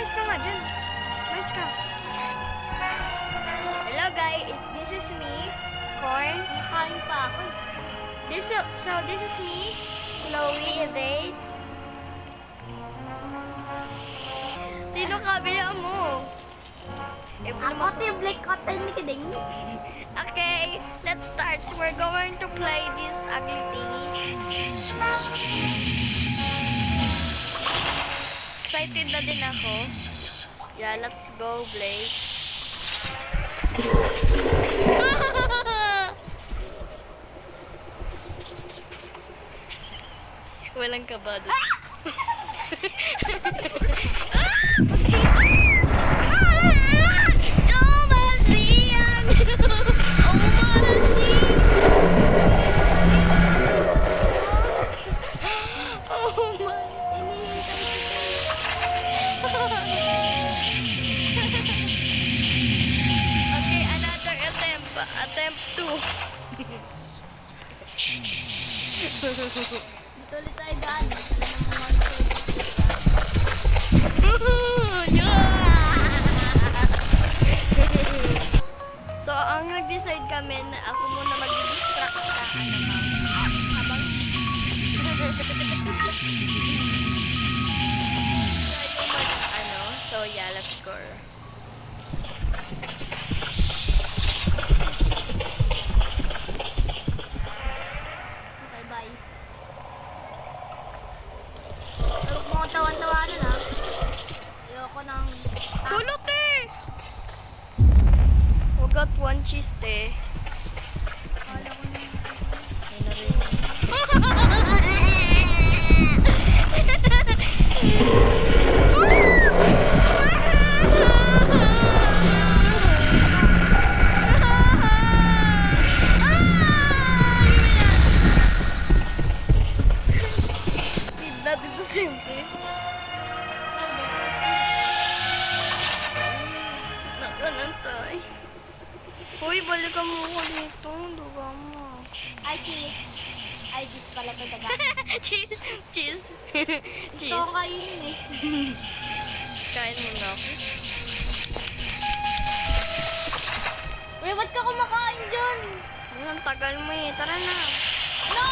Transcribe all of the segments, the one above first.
Umayos ka nga dyan. Umayos ka. Hello guys, this is me, Corn. Nakain pa ako. So this is me, Chloe, Ade. Sino kabila mo? Ako team Black Cotton ni Kading. Okay, let's start. So we're going to play this ugly thingy. Excited na din ako. Yeah, let's go, Blake. Walang kabado. Attempt 2. Dito ulit tayo daan. So, ang nag-decide kami na ako muna mag-distract sa habang so yeah, let's go. Tawan-tawanan ha. Ayoko ng... Kulot eh! We got one cheese eh. Kala ko na. Ay na rin. Speed natin ito siyempre. Nakanantay. Uy, balikan mo ko dito. Duga mo. Ay, cheese. Ay, cheese pala ito taga. Cheese. Cheese. Ito Cheese. ako kainin eh. Kain mo na ako. Uy, ba't ka kumakain dyan? Ang tagal mo eh. Tara na. No!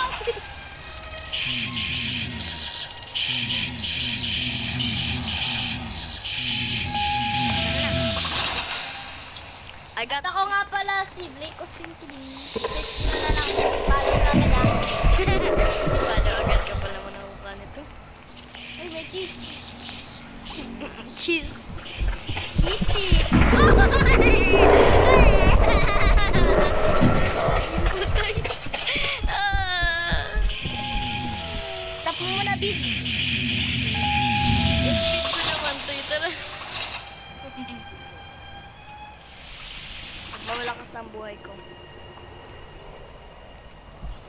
I got Ako nga pala si Blake Osinkiling. Text mo na lang. Follow ka agad ah. Paano agad ka pala manakuha nito? Uy, may cheese. Cheese. Cheese! Putay. Tap mo muna, Big. Skip ko naman to. Tara. Mawalakas na ang buhay ko.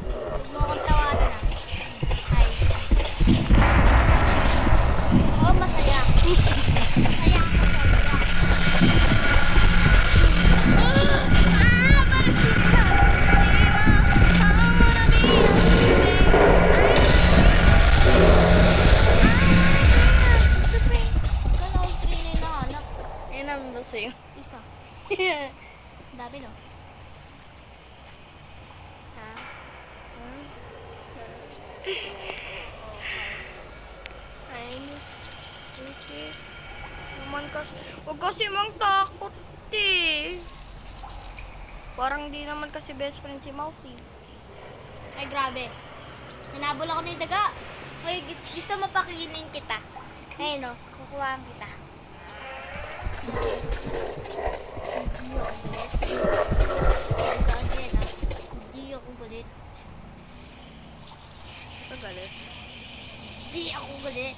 Huwag mo akong tawanan ah. Hi. Oh, masaya. Masaya ako sobra. Parang sila. Saan all three na hinahanap? Yan naman ba sa'yo? Isa. Dami no? Ha? Ay, okay. Naman kasi, huwag kasi mang takot eh. Parang di naman kasi best friend si Mousy. Ay, grabe. Hinabol ako ng daga. Ay, gusto mo pakinin kita. Ayun no, kukuhaan kita. Hindi ako galit. Ito galit. Hindi ako galit.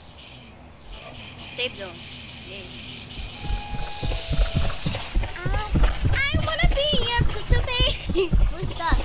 Tape zone. Game. I wanna be a baby. Who's that?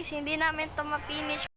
guys, hindi namin to ma-finish